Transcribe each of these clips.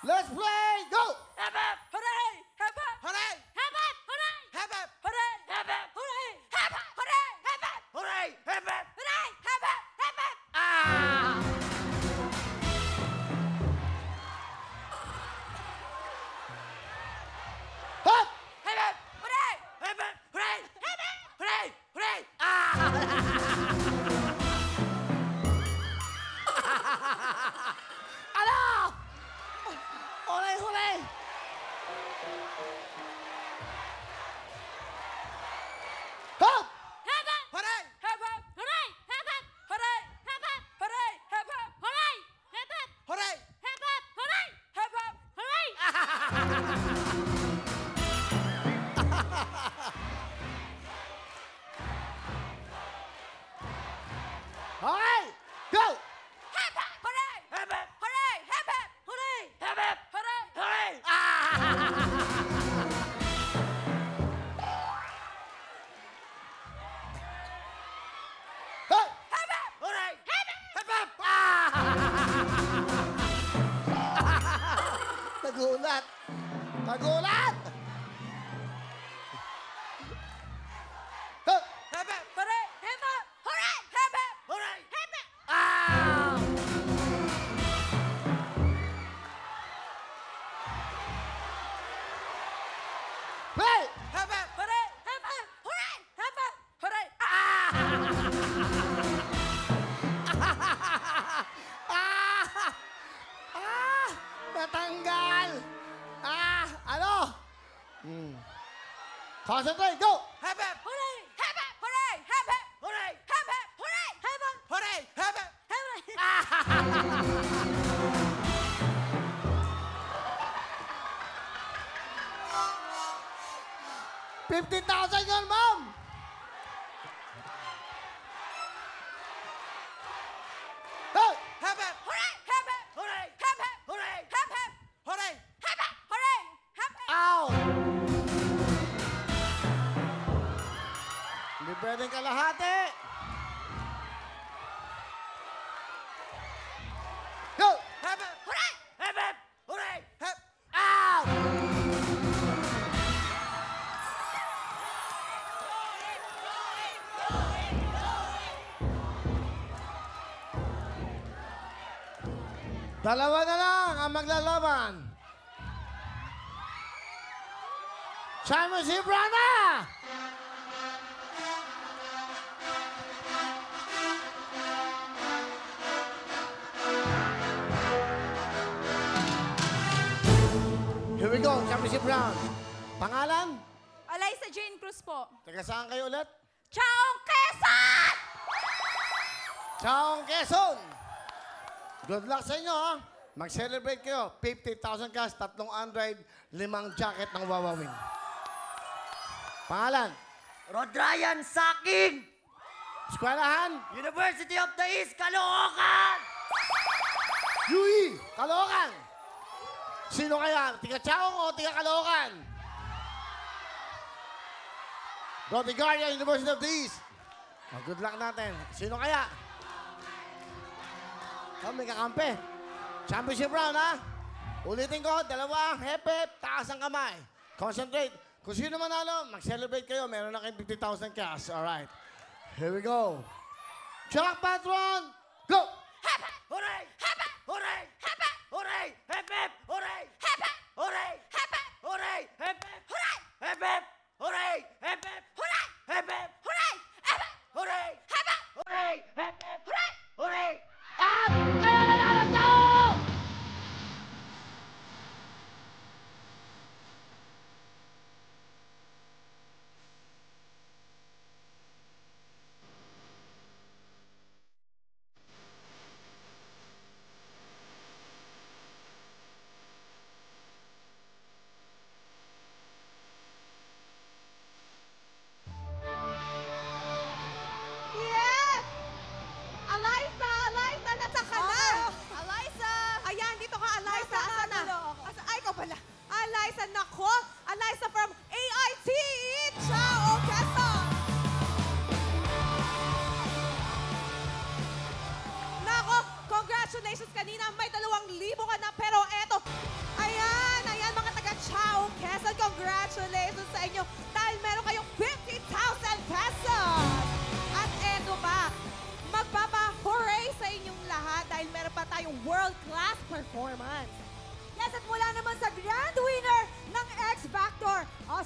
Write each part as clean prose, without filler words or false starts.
Let's play! Go! Hep hep! Hooray! Hep hep! Hooray! Hep hep! Hooray! Hep hep! Hooray! Hep hep! Hooray! Hep hep! Hooray! Hep hep! Hooray! Hep hep! Hooray! Hep hep! Hep hep! Ah! Hop! Hep hep! Hooray! Hep hep! Hooray! Hep hep! Hooray! Hooray! Ah! Ano? Hooray, hooray! Hop! Hep hep! Hooray! Hep hep! Hooray! Hep hep! Hooray! Hep hep! Hooray! Hep hep! Hooray! Hep hep! Hooray! Hep hep! Hooray! Hep hep! Hooray! Okay! Go! Hep hep! Hooray! Hep hep! Hooray! Hep hep! Hooray! Hep hep! Hooray! Hooray! Ah! Hey! Hep hep! Hooray! Hep hep! Hep hep! Ah! Nagulat! Nagulat! Hey! Hep hep! Hooray! Hep hep! Hooray! Hep hep! Hooray! Hep hep! Ah! Play! Hep hep! Hooray! Hep hep! Hooray! Hep hep! Hooray! Ah! Ah! Ah! Natanggal! Ah! Ano? Concentrate! Go! Hep hep! Hooray! Hep hep! Hooray! Hep hep! Hooray! Hep hep! Hooray! Hep hep! Hooray! Hep hep! Hooray! $50,000 yun, ma'am! Hey! Hep hep! Hooray! Hep hep! Hooray! Hep hep! Hooray! Hep hep! Hooray! Hep hep! Hooray! Hep hep! Out! Hindi pwedeng kalahati! Go! Hep hep! Hooray! Hep hep! Hooray! Hep! Out! Dalawa na lang ang maglalaban. Simon C. Brana! Here we go, Championship Round. Pangalan? Eliza Jane Cruz po. Taga saan kayo ulit? Chaong Quezon! Chaong Quezon. Good luck sa inyo, ha? Mag-celebrate kayo. 50,000 cash, 3 Android, 5 jacket ng Wawawin. Pangalan? Rod Ryan Saking! Eskwelahan? University of the East, Caloocan! Yui! Caloocan! Sino kaya? Tiga Chaong o tiga Caloocan? Rotigaria, University of the East. Oh, good luck natin. Sino kaya? Oh, may kakampi. Championship round, ha? Ulitin ko, dalawa, hep-hep, taas ang kamay. Concentrate. Kung sino manalo, mag-celebrate kayo. Meron na kayong 50,000 cash. Alright. Here we go. Jack Patron, go! Hep hep! Hooray! Hep hep! Hooray! Hep hep! Hooray! Hep hep! Hooray! Hep hep! Hooray! Hep hep! Hooray! Hep hep! Hooray! Hep hep! Hooray! Hep hep! Hooray! Hep hep! Hooray! Hep hep! Hooray! Hep hep! Hooray! Hep hep! Hooray! Hooray! At kayo nanalo to!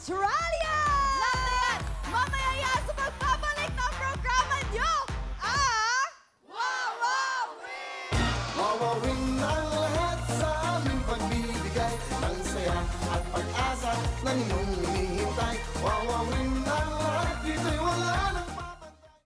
Australia! Lahat na yan! Mamaya yan sa pagbabalik ng programa nyo! Wawawin! Wawawin ang lahat sa aming pagbibigay ng saya at pag-asa na inyong hinihintay. Wawawin ang lahat, dito'y wala na